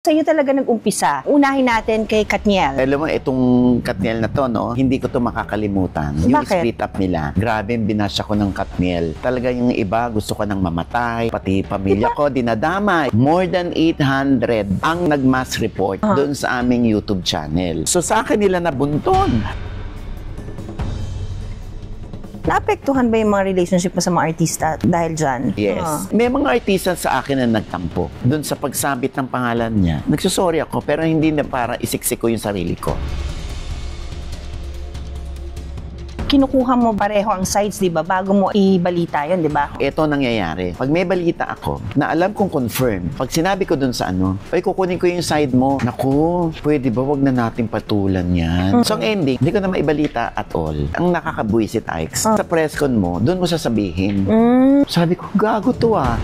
Sa'yo talaga nag-umpisa. Unahin natin kay Katniel. Alam mo, itong Katniel na to, no? Hindi ko to makakalimutan. Yung Bakit? split up nila. Grabe, binasya ko ng Katniel. Talaga yung iba, gusto ko nang mamatay. Pati pamilya ko, dinadamay. More than 800 ang nag-mass report doon sa aming YouTube channel. So sa akin nila nabunton. Naapektuhan ba yung mga relationship mo sa mga artista dahil dyan? Yes. May mga artista sa akin na nagtampo. Doon sa pagsabit ng pangalan niya. Nagsusorry ako, pero hindi na para isiksik ko yung sarili ko. Kinukuha mo pareho ang sides, di ba? Bago mo ibalita yun, di ba? Ito nangyayari. Pag may balita ako, na alam kong confirm, pag sinabi ko dun sa ay kukunin ko yung side mo. Naku, pwede ba wag na natin patulan yan? So ang ending, hindi ko na maibalita at all. Ang nakakabuisit, Ike's, sa press con mo, dun mo sasabihin. Sabi ko, gago to ah.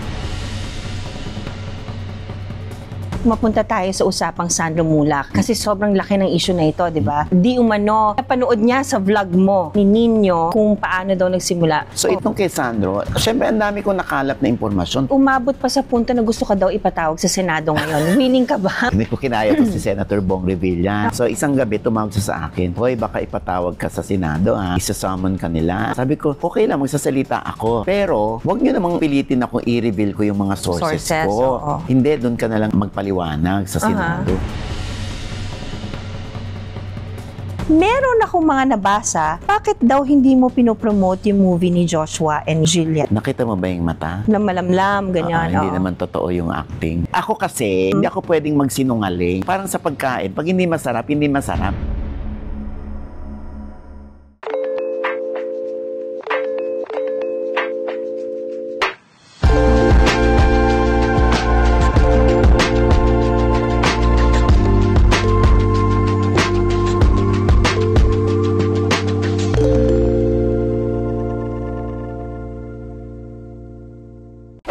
Mapunta tayo sa usapang Sandro Mulak kasi sobrang laki ng issue na ito, di ba? Di umano, napanood niya sa vlog mo ni Nino kung paano daw nagsimula. So itong kay Sandro, syempre ang dami kong nakalap na impormasyon. Umabot pa sa punto na gusto ka daw ipatawag sa Senado ngayon. Willing ka ba? Hindi ko kinaya to si Senator Bong Revilla. So isang gabi tumawag siya sa akin, hoy baka ipatawag ka sa Senado ha, isasummon ka nila. Sabi ko, okay lang, magsasalita ako. Pero wag niyo namang pilitin ako i-reveal ko yung mga sources ko. Oo. Hindi, doon ka na lang magpaliwanag sa Senado. Meron akong mga nabasa, bakit daw hindi mo pinopromote yung movie ni Joshua and Juliet? Nakita mo ba yung mata? Na malamlam, ganyan. Hindi naman totoo yung acting. Ako kasi, hindi ako pwedeng magsinungaling. Parang sa pagkain, pag hindi masarap, hindi masarap.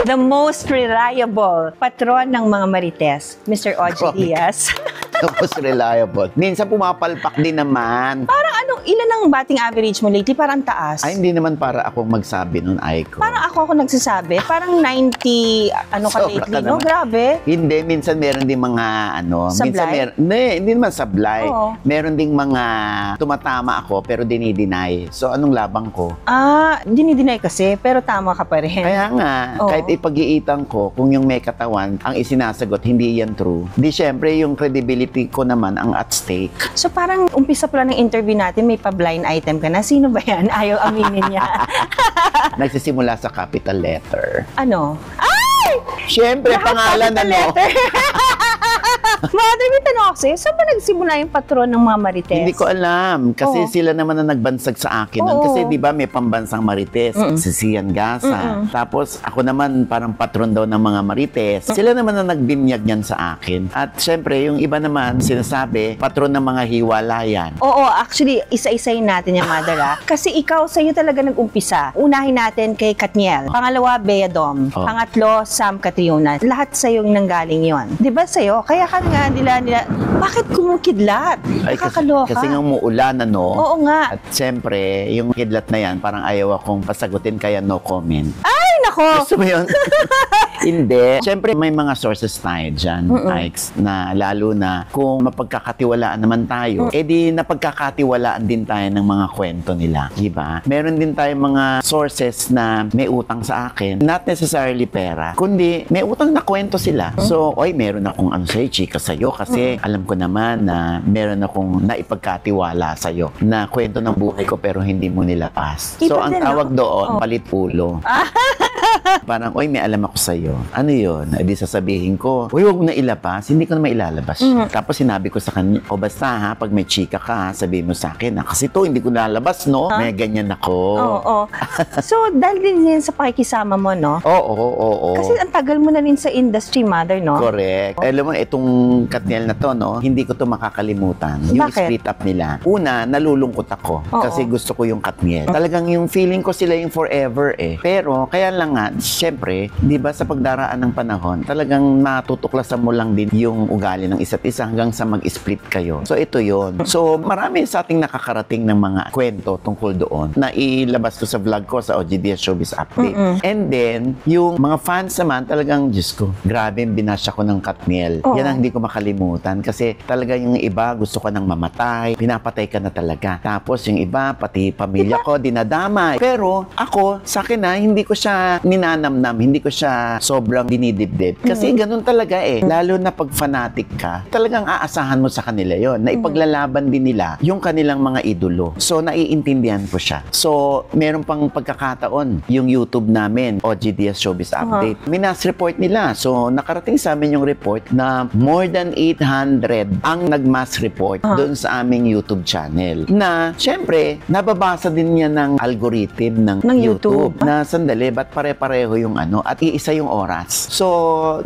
The most reliable patron ng mga Marites, Mr. Oji Diaz. The most reliable. Minsan pumapalpak din naman. Parang ilan ang batting average mo lately? Parang taas. Ay, hindi naman para akong magsabi nun, Aiko. Parang ako nagsasabi. Parang 90, ka Sobra lately, ka no? naman. Grabe. Hindi, minsan meron din mga Sablay? Hindi naman sablay. Oo. Meron ding mga tumatama ako pero dinideny. So, anong labang ko? Dinideny kasi, pero tama ka pa rin. Kaya nga, Oo. kahit ipag-iitan ko, kung yung may katawan, ang isinasagot, hindi yan true. Di syempre, yung credibility ko naman ang at stake. So parang umpisa pala ng interview natin, may pa-blind item ka na. Sino ba yan? Ayaw aminin niya. Nagsisimula sa capital letter. Ano? Ay! Syempre, Lahat pangalan capital ano? letter. Mother, may tanong ako sa'yo, saan ba nagsimula yung patron ng mga Marites? Hindi ko alam. Kasi Oo. sila naman na nagbansag sa akin nun. Oo. Kasi di ba may pambansang Marites, si Sian Gasa. Tapos ako naman parang patron daw ng mga Marites. Sila naman na nagbinyag niyan sa akin. At syempre, yung iba naman sinasabi, patron ng mga hiwalayan. Oo, actually, isa-isayin natin yung Mother, Kasi ikaw, sa'yo talaga nag-umpisa. Unahin natin kay Katniel. Pangalawa, Bea Dom. Oh. Pangatlo, Sam Catriona. Lahat sa'yo nanggaling yon. Di ba sa'yo? Kaya ka nga nila, bakit kumukidlat? Nakakaloka. Kasi nga umuulan, ano? Oo nga. At syempre, yung kidlat na yan, parang ayaw akong pasagutin, kaya no comment. Ay, nako! Gusto mo yun? Hindi. Siyempre, may mga sources tayo dyan, Ikes, na lalo na kung mapagkakatiwalaan naman tayo, edi napagkakatiwalaan din tayo ng mga kwento nila. Diba? Meron din tayo mga sources na may utang sa akin. Not necessarily pera, kundi may utang na kwento sila. So, meron akong sa'yo, chika sa'yo, kasi alam ko naman na meron akong naipagkatiwala sa'yo na kwento ng buhay ko pero hindi mo nilapas. So, ang tawag doon, palit ulo. Parang, may alam ako sa'yo. Ano yun? Di sasabihin ko, huwag mo na ilapas, hindi ko na mailalabas. Tapos sinabi ko sa kanya, basta ha, pag may chika ka, sabihin mo sa akin, kasi to, hindi ko nalabas, no? May ganyan ako. Oo. So, dahil din yan sa pakikisama mo, no? Oo. Kasi ang tagal mo na rin sa industry, Mother, no? Correct. Alam mo, itong Katniel na to, no? Hindi ko to makakalimutan. Yung Bakit? split up nila. Una, nalulungkot ako. Oo. Kasi gusto ko yung Katniel. Talagang yung feeling ko sila yung forever eh. Pero, kaya lang nga, nga, syempre, di ba sa pagdaraan ng panahon, talagang natutuklasan mo lang din yung ugali ng isa't isa hanggang sa mag-split kayo. So, ito yon. So, marami sa ating nakakarating ng mga kwento tungkol doon na ilabas ko sa vlog ko sa OGDS Showbiz Update. And then, yung mga fans naman, talagang, Diyos ko, grabe yung binasya ko ng Katniel. Yan ang hindi ko makalimutan kasi talaga yung iba, gusto ko nang mamatay, pinapatay ka na talaga. Tapos yung iba, pati pamilya ko, dinadamay. Pero ako, sa akin na, hindi ko siya ninanamnam, hindi ko siya sobrang dinidibdib. Kasi ganun talaga eh. Lalo na pag fanatic ka, talagang aasahan mo sa kanila yon na ipaglalaban din nila yung kanilang mga idolo. So, naiintindihan ko siya. So, meron pang pagkakataon yung YouTube namin, OGDS Showbiz Update. Minas report nila. So, nakarating sa amin yung report na more than 800 ang nag-mass report doon sa aming YouTube channel. Na, syempre, nababasa din niya ng algorithm ng YouTube. Na sandali, ba't pare-pareho yung ano at iisa yung oras. So,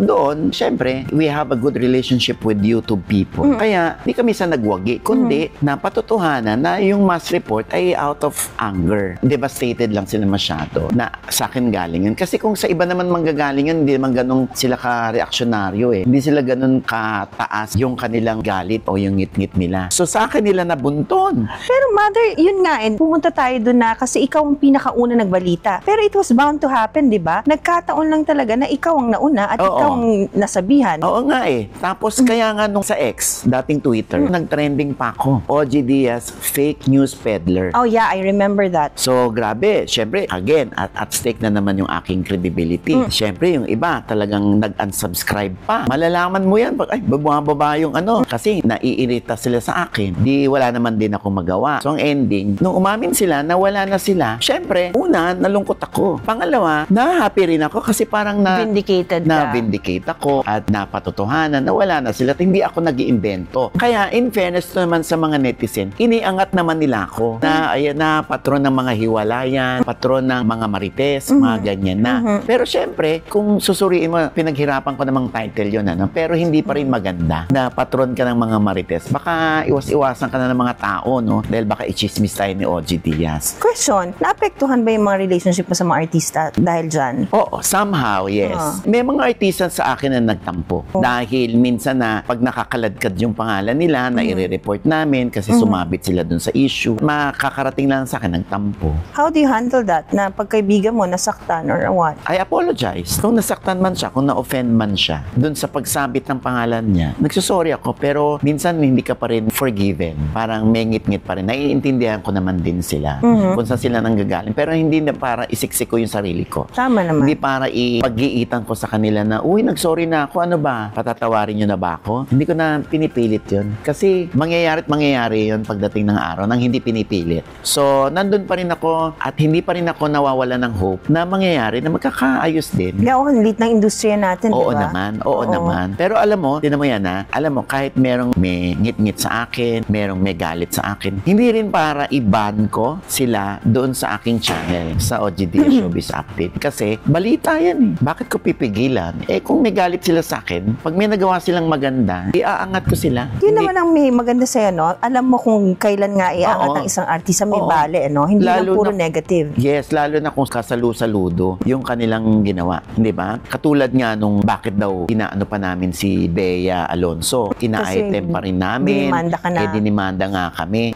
doon, syempre, we have a good relationship with YouTube people. Kaya, di kami sa nagwagi, kundi na patotohanan na yung mass report ay out of anger. Devastated lang sila masyado na sa akin galing yun. Kasi kung sa iba naman manggagaling yun, hindi naman ganun sila ka-reaksyonaryo eh. Hindi sila ganun kataas yung kanilang galit o yung ngit-ngit nila. So, sa akin nila nabunton. Pero mother, yun nga, pumunta tayo doon na kasi ikaw ang pinakauna nagbalita. Pero it was bound to happen, di ba? Nagkataon lang talaga na ikaw ang nauna at ikaw ang nasabihan. Oo nga eh. Tapos kaya nga nung sa X, dating Twitter, nag-trending pa ako. OGDS fake news peddler. Oh yeah, I remember that. So, grabe. Siyempre, again, at stake na naman yung aking credibility. Siyempre, yung iba talagang nag-unsubscribe pa. Malalaman mo yan pag, ay, bababa yung ano. Kasi naiirita sila sa akin. Di wala naman din ako magawa. So, ang ending, nung umamin sila na wala na sila, siyempre, una, nalungkot ako. Pangalawa, na-happy rin ako kasi parang Vindicated ka. na-vindicate ako at napatotohanan na wala na sila at hindi ako nag-iimbento. Kaya, in fairness naman sa mga netizen, iniangat naman nila ako na, ayan na, patron ng mga hiwalayan, patron ng mga marites, mga ganyan na. Pero syempre, kung susuriin mo, pinaghirapan ko namang title yun, ano? Pero hindi pa rin maganda na patron ka ng mga marites. Baka iwas-iwasan ka na ng mga tao, no? Dahil baka i-chismis tayo ni OG Diaz. Question, naapektuhan ba yung mga relationship mo sa mga artista dahil dyan? Oo, somehow, yes. May mga artista sa akin na nagtampo. Dahil minsan na pag nakakaladkad yung pangalan nila, na i-report namin kasi sumabit sila dun sa issue, makakarating lang sa akin nagtampo. How do you handle that? Na pagkaibigan mo, nasaktan or what? I apologize. Kung nasaktan man siya, kung na-offend man siya, dun sa pagsabit ng pangalan niya, nagsusorry ako, pero minsan hindi ka pa rin forgiven. Parang may ngit-ngit pa rin. Naiintindihan ko naman din sila kung saan sila nanggagaling. Pero hindi na para isiksik ko yung sarili ko. Tama naman. Hindi para ipag-iitan ko sa kanila na, uy, nagsorry na ako, ano ba? Patatawarin nyo na ba ako? Hindi ko na pinipilit yun. Kasi mangyayari yun pagdating ng araw nang hindi pinipilit. So, nandun pa rin ako at hindi pa rin ako nawawala ng hope na mangyayari na magkakaayos din. Ikaw, ang lit ng industriya natin, Oo diba? Oo naman. Pero alam mo, tinan mo yan ha, alam mo, kahit merong may ngit-ngit sa akin, merong may galit sa akin, hindi rin para i-ban ko sila doon sa aking channel, sa OGDS Showbiz Update. Kasi, balita yan eh. Bakit ko pipigilan? Eh, kung may galit sila sa akin, pag may nagawa silang maganda, iaangat ko sila. Yun naman ang may maganda sa'yo, no? Alam mo kung kailan nga iaangat ng isang artista, may bale, no? Hindi lang puro negative. Yes, lalo na kung kasalu-saludo yung kanilang ginawa. Hindi ba? Katulad nga nung bakit daw inaano pa namin si Bea Alonso. Ina-item pa rin namin. Dinimanda ka na. Dinimanda nga kami.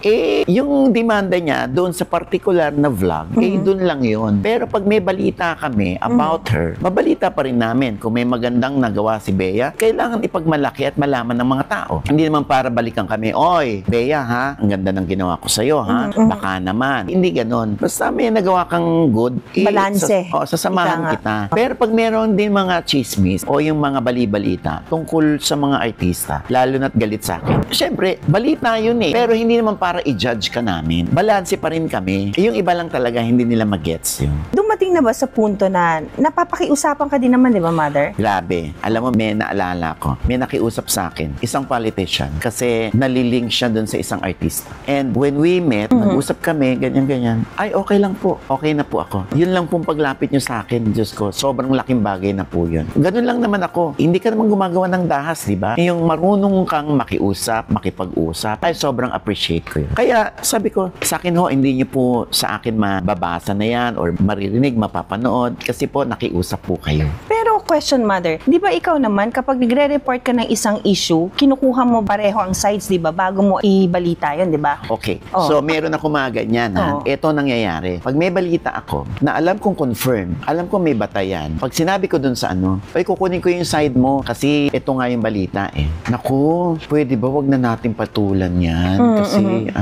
Yung demanda niya doon sa particular na vlog, doon lang yun. Pero pag may balita kami about her, mabalita pa rin namin. Kung may magandang nagawa si Bea, kailangan ipagmalaki at malaman ng mga tao. Hindi naman para balikan kami, oy, Bea ha, ang ganda ng ginawa ko sa'yo ha, baka naman. Hindi ganon. Basta may nagawa kang good, balanse. Sasamahan kita. Pero pag meron din mga chismis o yung mga bali-balita tungkol sa mga artista, lalo na't galit sa akin, syempre, balita yun eh. Pero hindi naman para i-judge ka namin. Balanse pa rin kami. Yung iba lang talaga, hindi nila mag-gets yun. Dumating na ba sa punto na napapakiusapan ka din naman, di ba, mother? Grabe. Alam mo, may naalala ko. May nakiusap sa akin, isang politician, kasi nalilink siya dun sa isang artista. And when we met, nag-usap kami, ganyan-ganyan. Ay, okay lang po. Okay na po ako. Yun lang pong paglapit nyo sa akin, Diyos ko. Sobrang laking bagay na po yun. Ganun lang naman ako. Hindi ka naman gumagawa ng dahas, di ba? Yung marunong kang makiusap, makipag-usap, ay sobrang appreciate ko yun. Kaya, sabi ko, sa akin ho, hindi nyo po sa akin mababasa na yan or maririnig, mapapanood napanood kasi po nakiusap po kayo. Pero question, Mother, di ba ikaw naman, kapag nagre-report ka ng isang issue, kinukuha mo pareho ang sides, di ba, bago mo ibalita yun, di ba? Okay. Oh. So, meron ako mga ganyan, ha? Oh. Ito nangyayari. Pag may balita ako, na alam kong confirm, alam kong may batayan, pag sinabi ko dun sa ay kukunin ko yung side mo kasi ito nga yung balita eh. Naku, pwede ba wag na natin patulan yan? Kasi,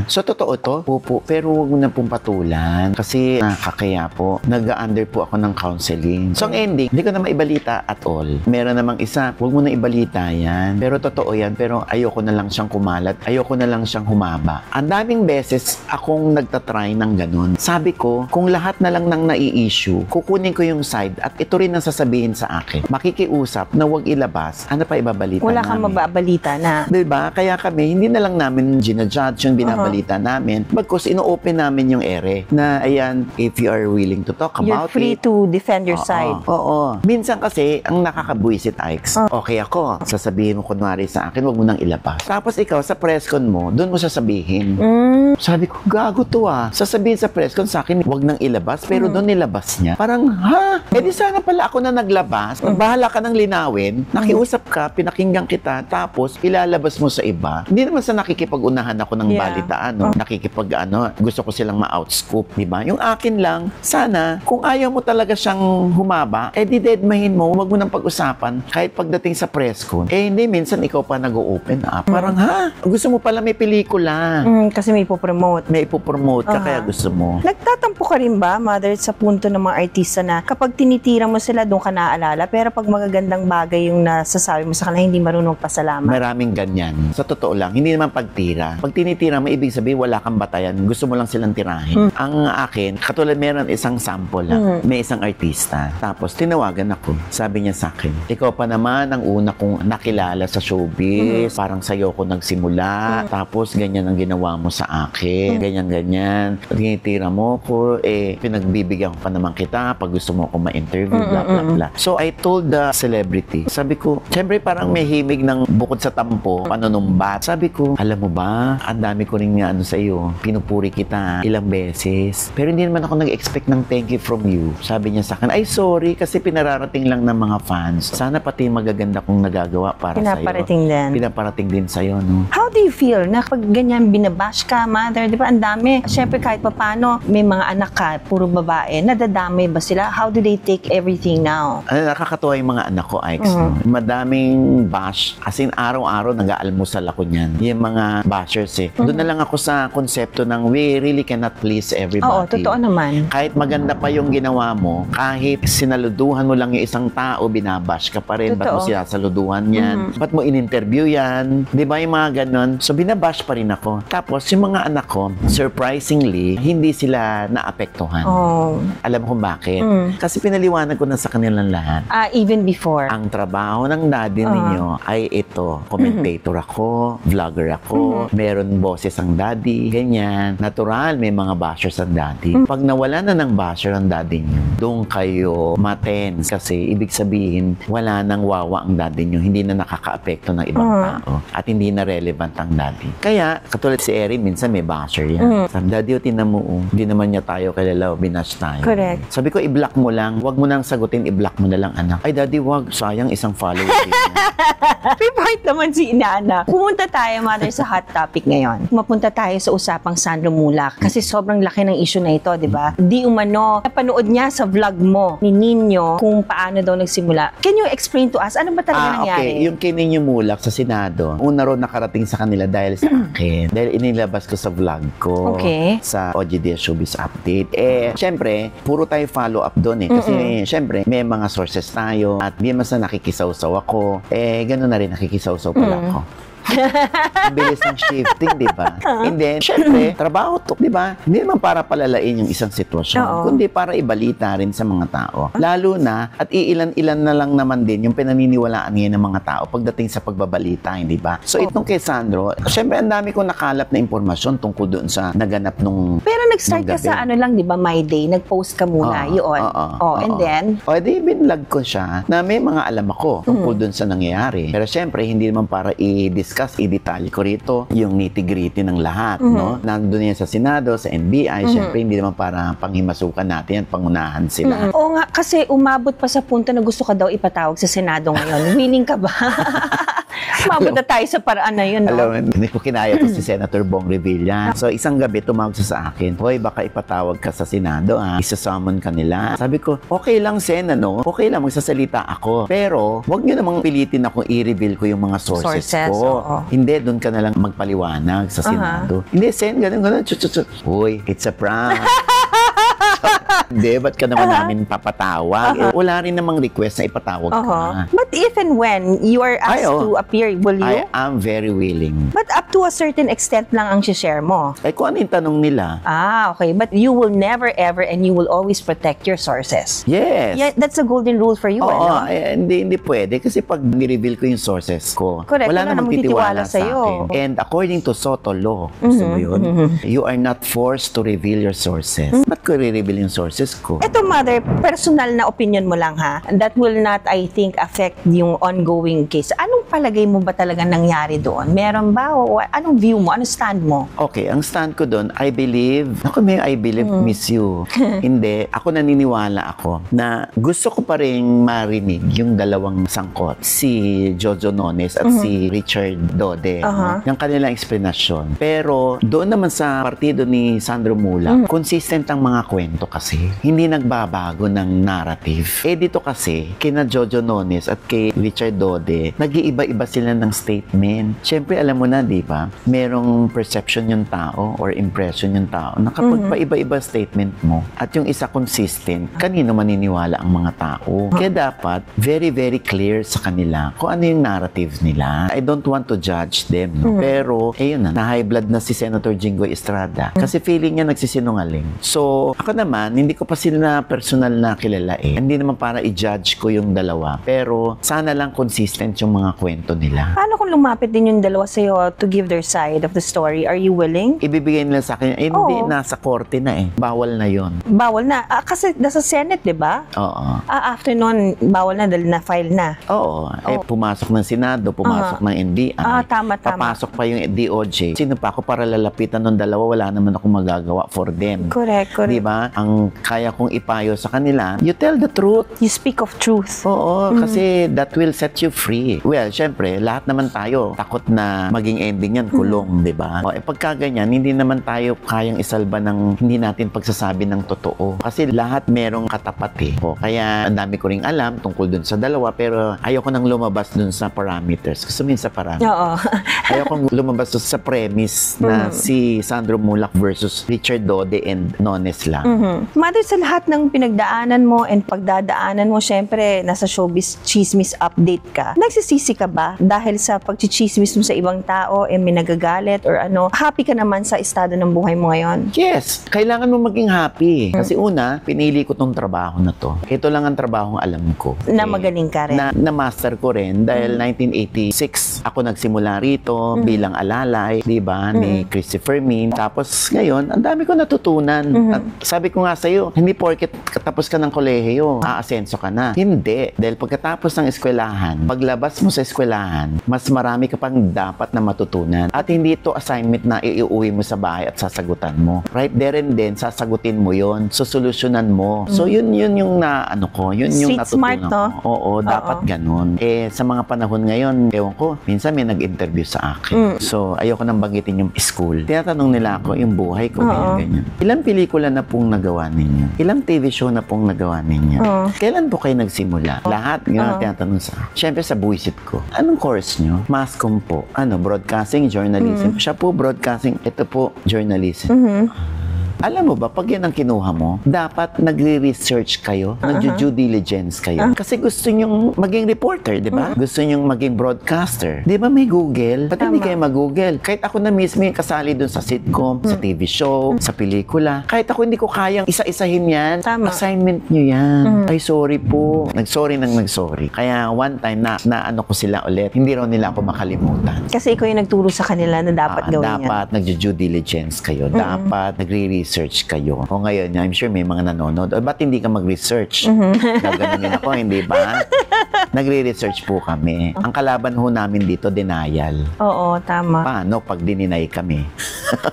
so totoo to? Opo, pero wag mo na pong patulan kasi nakakaya po. Nag-under po ako ng counseling. So, ang ending, hindi ko na maibalita at all. Meron namang isa, wag mo na ibalita yan. Pero totoo yan, pero ayoko na lang siyang kumalat. Ayoko na lang siyang humaba. Ang daming beses akong nagtatry ng ganun. Sabi ko, kung lahat na lang nang nai-issue, kukunin ko yung side at ito rin ang sasabihin sa akin. Makikiusap na wag ilabas. Ano pa ibabalita Wala kang namin? mababalita na. Diba? Kaya kami, hindi na lang namin ginajudge yung binabalita namin. Bagkus, ino-open namin yung ere na, ayan, if you are willing to talk You're about free it. to defend your side. Oo. Minsan kasi, ang nakakabuisit, Ike's, okay ako, sasabihin mo kunwari sa akin, wag mo nang ilabas. Tapos ikaw, sa presscon mo, doon mo sasabihin. Sabi ko, gago to Sasabihin sa presscon sa akin, wag nang ilabas, pero doon nilabas niya. Parang, ha? Eh di sana pala ako na naglabas. Bahala ka nang linawin. Nakiusap ka, pinakinggan kita, tapos ilalabas mo sa iba. Hindi naman sa nakikipag-unahan ako ng balitaan, no? Gusto ko silang ma-outscoop, di ba? Yung akin lang, sana, kung ayaw mo talaga siyang humaba, eh di deadmahin mo, wag mo nang pag-usapan. Kahit pagdating sa presscon, eh hindi, minsan ikaw pa nag-open up. Parang, ha? Gusto mo pala may pelikula. Kasi may ipopromote. May ipopromote ka, kaya gusto mo. Nagtatampo ka rin ba, Mother, sa punto ng mga artista na kapag tinitira mo sila, doon ka naaalala, pero pag magagandang bagay yung nasasabi mo sa kanila, hindi marunong pasalamat? Maraming ganyan. Sa totoo lang, hindi naman pagtira. Pag tinitira mo, ibig sabihin wala kang batayan. Gusto mo lang silang tirahin. Ang akin, katulad meron isang sample lang. May isang artista. Tapos tinawagan ako. Sabi niya sa akin, ikaw pa naman ang una kong nakilala sa showbiz. Parang sa'yo ko nagsimula. Tapos ganyan ang ginawa mo sa akin. Ganyan-ganyan. Tinitira mo ko, pinagbibigyan ko pa naman kita pag gusto mo ako ma-interview, bla bla bla. So I told the celebrity, sabi ko, syempre parang may himig ng bukod sa tampo, panunumbat. Sabi ko, alam mo ba, ang dami ko rin nga sa iyo, pinupuri kita ilang beses. Pero hindi naman ako nag-expect ng thank you from you. Sabi niya sa akin, ay sorry kasi pinararating lang ng mga fans. Sana pati magaganda kong nagagawa para sa'yo. Pinaparating din sa'yo, no? How do you feel na pag ganyan binabash ka, Mother? Di ba, ang dami. Syempre kahit papano, may mga anak ka, puro babae, nadadamay ba sila? How do they take everything now? Nakakatuwa yung mga anak ko, Ike's. No? Madaming bash. As in, araw-araw nag-aalmusal ako niyan. Yung mga bashers Doon na lang ako sa konsepto ng we really cannot please everybody. Oo, totoo naman. Kahit maganda pa yung ginawa mo, kahit sinaluduhan mo lang yung isang tao, binabash ka pa rin. Ba't mo siya saluduhan yan? Ba't mo in-interview yan? Di ba yung mga ganon? So, binabash pa rin ako. Tapos, yung mga anak ko, surprisingly, hindi sila naapektuhan. Alam ko bakit. Kasi pinaliwanag ko na sa kanilang lahat. Even before. Ang trabaho ng daddy ninyo ay ito. Commentator ako, vlogger ako, meron boses ang daddy, ganyan. Natural, may mga bashers ang daddy. Pag nawala na ng basher ang daddy nyo, doon kayo matense kasi ibig sabihin, wala nang wawa ang daddy nyo, hindi na nakaka-apekto ng ibang tao at hindi na relevant ang daddy. Kaya, katulad si Erin, minsan may basher yan. Sabi, daddy, tinan mo, hindi naman niya tayo kilala, binash tayo. Correct. Sabi ko, i-block mo lang, wag mo nang sagutin, i-block mo na lang, anak. Ay, daddy, wag, sayang isang follower din. Favorite naman si Inana. Pumunta tayo, Mother, sa hot topic ngayon. Mapunta tayo sa usapang Sandro Mulak kasi sobrang laki ng issue na ito, di ba? Di umano, napanood niya sa vlog mo ni Nino kung paano daw nagsimula. Can you explain to us, ano ba talaga nangyari? Okay. Yung kay Nino Mulak sa Senado, una ron nakarating sa kanila dahil sa akin. Dahil inilabas ko sa vlog ko. Okay. Sa OGD Showbiz Update. Syempre, puro tayo follow up doon Kasi, syempre, may mga sources tayo at di mas na nakikisaw-saw ako. Gano'n na rin, nakikisaw-saw pala ako. Ang bilis ng shifting, di ba? And then, syempre, trabaho to, di ba? Hindi naman para palalain yung isang sitwasyon, kundi para ibalita rin sa mga tao. Lalo na, at iilan-ilan na lang naman din yung pinaniniwalaan ngayon ng mga tao pagdating sa pagbabalita, hindi ba? So, itong kay Sandro, syempre, ang dami kong nakalap na impormasyon tungkol doon sa naganap nung Pero nag-start ka sa ano lang, di ba, My Day? Nag-post ka muna, yun. And then? Di binlog ko siya na may mga alam ako tungkol doon sa nangyayari. Pero syempre, hindi naman para i-discuss podcast, i-detalye ko rito yung nitty-gritty ng lahat, no? Nandun yan sa Senado, sa NBI, syempre hindi naman para panghimasukan natin at pangunahan sila. Oo nga, kasi umabot pa sa punto na gusto ka daw ipatawag sa Senado ngayon. Willing ka ba? Umabot na tayo sa paraan na yun, no? Alam mo, hindi ko kinaya to si Senator Bong Revilla. So, isang gabi, tumawag siya sa akin, hoy, baka ipatawag ka sa Senado, Isa-summon ka nila. Sabi ko, okay lang, Sen, okay lang, magsasalita ako. Pero, wag nyo namang pilitin akong i-reveal ko yung mga sources ko. Oo. Hindi, doon ka na lang magpaliwanag sa Senado. Hindi, Sen, ganun. Hoy, it's a prank. Hindi, ba't ka naman namin papatawag? Wala rin namang request na ipatawag ka. But if and when you are asked to appear, will you? I am very willing. But up to a certain extent lang ang share mo. Ay, kung ano yung tanong nila. Okay. But you will never ever and you will always protect your sources. Yes. Yeah, that's a golden rule for you, ano? Hindi pwede. Kasi pag ni-reveal ko yung sources ko, correct, wala namang titiwala sa sa'yo. akin. And according to Soto law, gusto mo yun? You are not forced to reveal your sources. Ba't ko i-reveal yung sources ko? Ito, Mother, personal na opinion mo lang, ha? That will not, I think, affect yung ongoing case. Anong palagay mo ba talaga nangyari doon? Meron ba? O anong view mo? Anong stand mo? Okay, ang stand ko doon, I believe, miss you. Hindi, ako naniniwala ako na gusto ko pa rin marinig yung dalawang sangkot, si Jojo Nones at si Richard Dode. Yung kanilang explanation. Pero doon naman sa partido ni Sandro Mulak, consistent ang mga kwento kasi. Hindi nagbabago ng narrative. Dito kasi, kina Jojo Nones at kay Richard Dode, nag-iiba-iba sila ng statement. Siyempre, alam mo na, di ba? Merong perception yung tao or impression yung tao na kapag pa-iba-iba statement mo at yung isa consistent, kanino maniniwala ang mga tao? Kaya dapat, very, very clear sa kanila kung ano yung narrative nila. I don't want to judge them, no? Pero, yun na, high blood na si Senator Jinggoy Estrada. Kasi feeling niya nagsisinungaling. So, ako naman, hindi ko pa sila personal na kilala Hindi naman para i-judge ko yung dalawa. Pero, sana lang consistent yung mga kwento nila. Paano kung lumapit din yung dalawa sa'yo to give their side of the story? Are you willing? Ibibigay nila sa akin, hindi, nasa korte na Bawal na yon. Bawal na. Kasi nasa Senate, di ba? Oo. After nun, bawal na dahil na-file na. Oo. Pumasok ng Senado, pumasok ng NBI. Tama. Papasok pa yung DOJ. Sino pa ako para lalapitan ng dalawa? Wala naman akong magagawa for them. Correct. Diba? Ang kaya kong ipayo sa kanila, you tell the truth. You speak of truth. Oo, kasi that will set you free. Well, syempre, lahat naman tayo takot na maging ending yan, kulong, diba? Pagka ganyan, hindi naman tayo kayang isalba ng hindi natin pagsasabi ng totoo. Kasi lahat merong katapat kaya ang dami ko ring alam tungkol dun sa dalawa, pero ayoko nang lumabas dun sa parameters. Gusto mo yun sa parameters? Oo. Ayoko lumabas dun sa premise na si Sandro Mulak versus Richard Dode and Nones lang. Mother, sa lahat ng pinagdaanan mo and pagdadaanan mo, syempre, nasa showbiz chismis update ka. Nagsisisi ka ba dahil sa pagchichismis mo sa ibang tao may nagagalit or ano? Happy ka naman sa estado ng buhay mo ngayon? Yes, kailangan mo maging happy. Kasi una, pinili ko tong trabaho na to. Ito lang ang trabaho alam ko. Na magaling ka rin. Na-master ko rin dahil 1986 ako nagsimula rito bilang alalay, di ba, ni Christopher Min. Tapos ngayon, ang dami ko natutunan. At sabi ko nga sa'yo, hindi porket katapos ka ng kolehiyo, aasenso ka na. Hindi. Dahil pagkatapos ng eskwelahan, paglabas mo sa eskwelahan, mas marami ka pang dapat na matutunan. At hindi ito assignment na iuwi mo sa bahay at sasagutan mo. Right there and then, sasagutin mo yon, susolusyonan mo. So, yun yung yun yung Street natutunan smart, no? ko. Oo, dapat ganun. Sa mga panahon ngayon, ewan ko, minsan may nag-interview sa akin. So, ayoko nang banggitin yung school. Tinatanong nila ako yung buhay ko, ganyan. Ilang pelikula na pong nagawa ninyo? Ilang TV show na pong nagawa ninyo? Kailan po kayo nagsimula? Lahat, yun ang tinatanong sa akin. Siyempre, sa buwisit ko. Anong course nyo? Mass comm po. Broadcasting, journalism. Siya po, broadcasting. Ito po, journalism. Alam mo ba, pag yan ang kinuha mo, dapat nagre-research kayo, nag-due diligence kayo. Kasi gusto nyong maging reporter, di ba? Gusto nyong maging broadcaster. Di ba may Google? Ba't hindi kayo mag-Google? Kahit ako na mismo yung kasali dun sa sitcom, sa TV show, sa pelikula. Kahit ako hindi ko kayang isa-isahin yan. Assignment nyo yan. Ay, sorry po. Nag-sorry. Kaya one time na ano ko sila ulit, hindi raw nila ako makalimutan. Kasi ikaw yung nagturo sa kanila na dapat gawin yan. Dapat nag-due diligence kayo. Dapat nagre-research kayo. O ngayon, I'm sure may mga nanonood. Ba't hindi ka mag-research? Gaganunin ako, hindi ba? Nagre-research po kami. Ang kalaban ho namin dito, denial. Oo, tama. Paano pag dininay kami?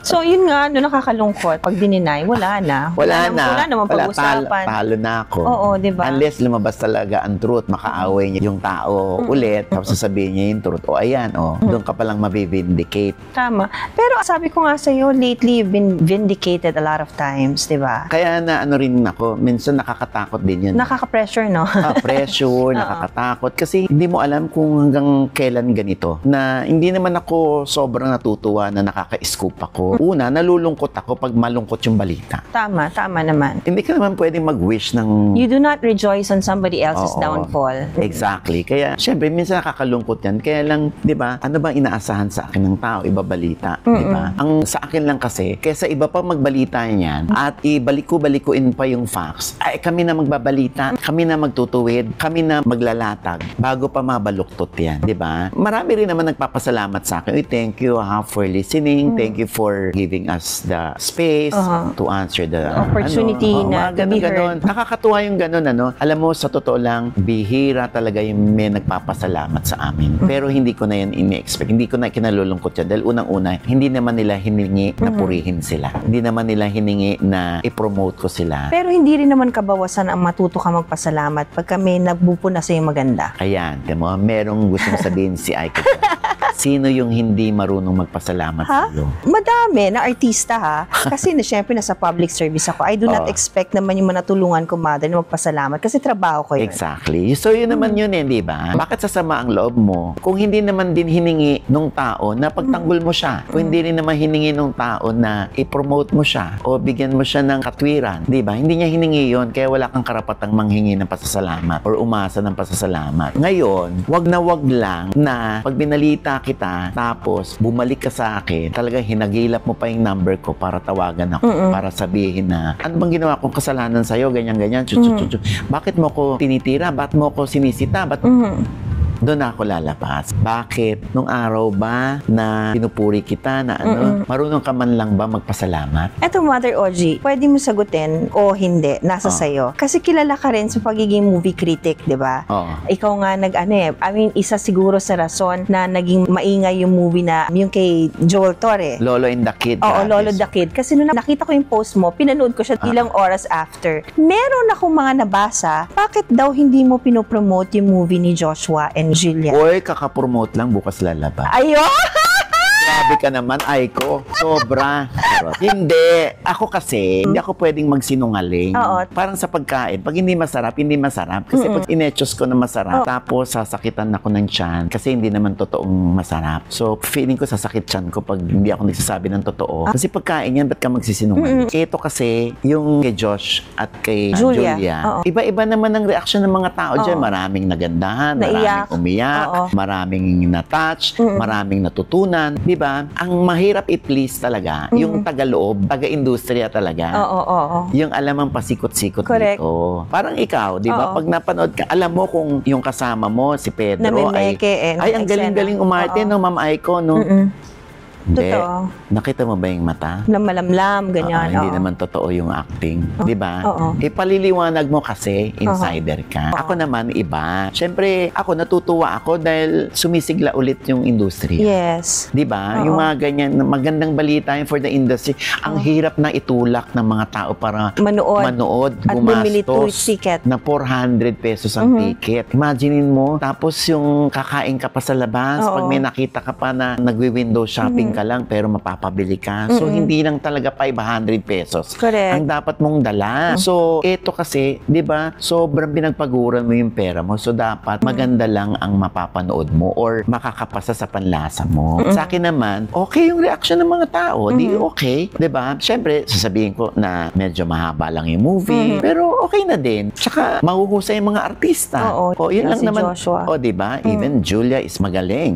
So, yun nga, nakakalungkot. Pag dininay, wala na. Wala naman pag-usapan. Talo na ako. Oo, diba? Unless lumabas talaga ang truth, makaaway niya yung tao ulit, tapos sasabihin niya yung truth. O ayan, doon ka palang mabivindicate. Tama. Pero sabi ko nga sa'yo, lately, you've been vindicated a lot of times, di ba? Kaya na ano rin ako, minsan nakakatakot din yun. Nakaka-pressure, no? Pressure, nakakatakot. Kasi hindi mo alam kung hanggang kailan ganito. Na hindi naman ako sobrang natutuwa na nakaka-scoop ako. Una, nalulungkot ako pag malungkot yung balita. Tama naman. Hindi ka naman pwedeng mag-wish ng... You do not rejoice on somebody else's downfall. Exactly. Kaya, syempre, minsan nakakalungkot yan. Kaya lang, di ba, ano ba inaasahan sa akin ng tao? Ibabalita. Di ba? Ang sa akin lang kasi, kesa iba pa magbalita niyan at ibaliko-balikuin pa yung facts, ay kami na magbabalita, kami na magtutuwid, kami na maglalatag bago pa mabaluktot yan. Di ba? Marami rin naman nagpapasalamat sa akin. Thank you for listening. Thank you for giving us the space to answer the opportunity na to be heard. Nakakatuwa yung ganun, Alam mo, sa totoo lang, bihira talaga yung may nagpapasalamat sa amin. Pero hindi ko na yan ini-expect. Hindi ko na kinalulungkot yan. Dahil unang-una, hindi naman nila hiningi na purihin sila. Hindi naman nila hiningi na i-promote ko sila. Pero hindi rin naman kabawasan ang matuto ka magpasalamat pag kami nagbupuna sa yung maganda. Ayan, temo, merong gustong sabihin si Aiko. Sino yung hindi marunong magpasalamat sa iyo? Madami na artista, ha? Kasi syempre nasa public service ako. I do not expect naman yung manatulungan ko, mother, na magpasalamat kasi trabaho ko yun. Exactly. So yun naman yun di ba? Bakit sasama ang loob mo? Kung hindi naman din hiningi nung tao na pagtanggol mo siya, kung hindi rin naman hiningi nung tao na i-promote mo siya o bigyan mo siya ng katwiran, di ba? Hindi niya hiningi yun, kaya wala kang karapatang manghingi ng pasasalamat or umasa ng pasasalamat. Ngayon, wag lang na pag binalita kita, tapos bumalik ka sa akin, talagang hinagilap mo pa yung number ko para tawagan ako, para sabihin na, ano bang ginawa kong kasalanan sa'yo, ganyan-ganyan, bakit mo ko tinitira, bakit mo ko sinisita, doon ako lalabas. Bakit? Nung araw ba na pinupuri kita na marunong ka man lang ba magpasalamat? Eto, Mother Oji, pwede mo sagutin o hindi, nasa sayo. Kasi kilala ka rin sa pagiging movie critic, di ba? Ikaw nga isa siguro sa rason na naging maingay yung movie na yung kay Joel Torre. Lolo and the Kid. Oo, Lolo the Kid. Kasi nung nakita ko yung post mo, pinanood ko siya ilang oras after. Meron akong mga nabasa, bakit daw hindi mo pinopromote yung movie ni Joshua and Julia? Oy, kakapromote lang, bukas lalabas. Ayun! Grabe ka naman, Aiko. Sobra. Hindi. Ako kasi, hindi ako pwedeng magsinungaling. Parang sa pagkain, pag hindi masarap, hindi masarap. Kasi pag inechos ko na masarap, tapos sasakitan ako ng tiyan, kasi hindi naman totoong masarap. So, feeling ko sasakit tiyan ko pag hindi ako nagsasabi ng totoo. Kasi pagkain yan, ba't ka magsisinungaling? Ito kasi, yung kay Josh at kay Julia, iba-iba naman ang reaksyon ng mga tao dyan. Maraming nagandahan, maraming umiyak, maraming na-touch, maraming natutunan. Diba? Ang mahirap i-please talaga, yung taga-loob, taga-industriya talaga. Yung alam ang pasikot-sikot dito. Parang ikaw, diba? Pag napanood ka, alam mo kung yung kasama mo, si Pedro, ay ang galing-galing umarte, no, Ma'am Aiko, no? Hindi. Totoo. Nakita mo ba yung mata? Malamlam, ganyan. Hindi naman totoo yung acting. Di ba? Ipaliliwanag mo kasi, insider ka. Ako naman, iba. Siyempre, ako natutuwa ako dahil sumisigla ulit yung industry. Yes. Di ba? Yung mga ganyan, magandang balita yun for the industry. Ang hirap na itulak ng mga tao para manood at bumili ticket na 400 pesos ang ticket. Imaginein mo, tapos yung kakain ka pa sa labas, pag may nakita ka pa na nagwi-window shopping ka lang pero mapapabili ka. So, hindi lang talaga 500 pesos. Correct. Ang dapat mong dala. So, eto kasi, di ba, sobrang pinagpaguran mo yung pera mo. So, dapat maganda lang ang mapapanood mo or makakapasa sa panlasa mo. Sa akin naman, okay yung reaction ng mga tao. Di okay. Di ba? Siyempre, sasabihin ko na medyo mahaba lang yung movie. Pero okay na din. Tsaka, mahuhusay yung mga artista. Yun lang si naman. Joshua. Di ba? Even Julia is magaling.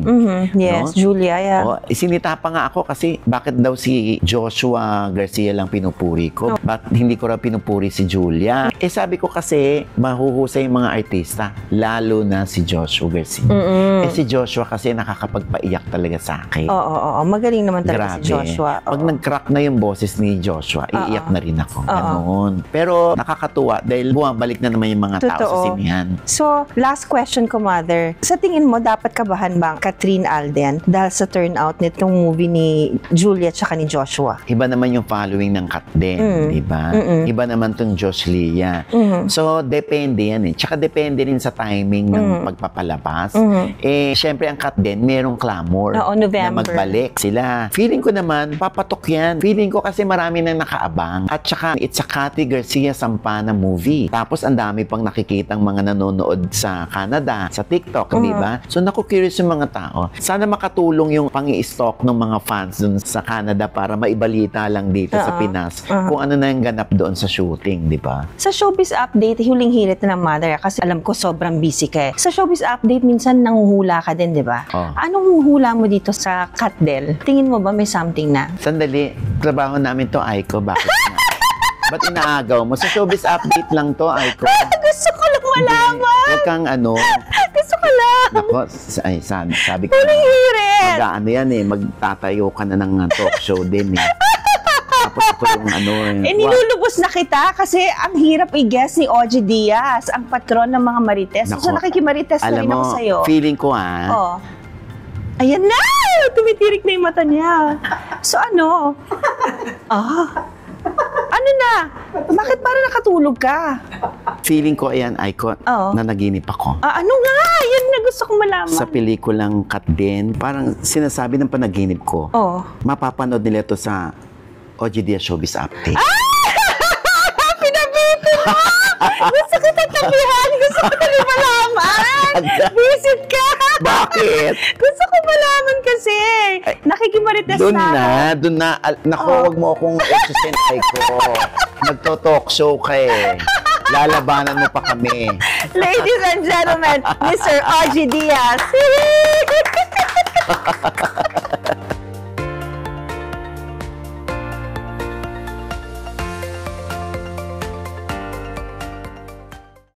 Yes, no? Julia, yeah. Isinita pa nga ako kasi bakit daw si Joshua Garcia lang pinupuri ko? Ba't hindi ko raw pinupuri si Julia? Sabi ko kasi mahuhusay yung mga artista, lalo na si Joshua Garcia. Si Joshua kasi nakakapagpaiyak talaga sa akin. Oo. Magaling naman talaga si Joshua. Pag nag-crack na yung boses ni Joshua, iiyak na rin ako. Ganon. Pero nakakatuwa Dahil bumabalik na naman yung mga tao sa Totoo. sinihan. So, last question ko, Mother. Sa tingin mo, dapat kabahan ba ang Catherine Alden dahil sa turnout nitong movie ni Julia tsaka ni Joshua? Iba naman yung following ng Kat din, di ba? Iba naman tong Josh Lia. So, depende yan eh. Tsaka depende rin sa timing ng pagpapalabas. Eh, syempre ang Kat din, merong clamor Oo, na November. magbalik sila. Feeling ko naman, papatok yan. Feeling ko kasi marami nang nakaabang. At tsaka, it's a Cathy Garcia Sampana movie. Tapos, ang dami pang nakikitang mga nanonood sa Canada, sa TikTok, di ba? So, naku-curious yung mga tao. Sana makatulong yung pang-i-stalk ng mga fans dun sa Canada para maibalita lang dito sa Pinas kung ano na yung ganap doon sa shooting, di ba? Sa Showbiz Update, huling hirit na ng Mother kasi alam ko sobrang busy ka eh. Sa Showbiz Update, minsan nanguhula ka din, di ba? Oh. Anong hula mo dito sa Katdel? Tingin mo ba may something na? Sandali, trabaho namin to, Aiko. Bakit nga? Ba't inaagaw mo? Sa Showbiz Update lang to, Aiko. Gusto ko lang malaman! Huwag kang ano. Gusto ko lang! Nako, sabi ko Huling hirit! mag-ano yan eh, magtatayo ka na ng talk show din eh. Tapos ito yung ano eh. Nilulubos na kita kasi ang hirap i-guess ni Ogie Diaz, ang patron ng mga Marites. So, Nako, nakikimarites na rin alam ako mo, sa'yo. feeling ko Oh. Ayan na! Tumitirik na yung mata niya. So, ano? Ano na? Bakit parang nakatulog ka? feeling ko ayan, Aiko, Oo. na naginip ako. Ano nga? Yan na gusto kong malaman. Sa pelikulang Kat din, parang sinasabi ng panaginip ko, Oh. mapapanood nila ito sa OGD Showbiz Update. Pinabitin mo! Gusto ko tatabihan. Gusto ko talaga malaman. Visit ka. Bakit? Gusto ko malaman kasi. Nakikimarites Doon na. doon na. Naku, wag mo akong exercise ko. Nagto-talk show ka eh. Lalabanan mo pa kami. Ladies and gentlemen, Mr. Ogie Diaz.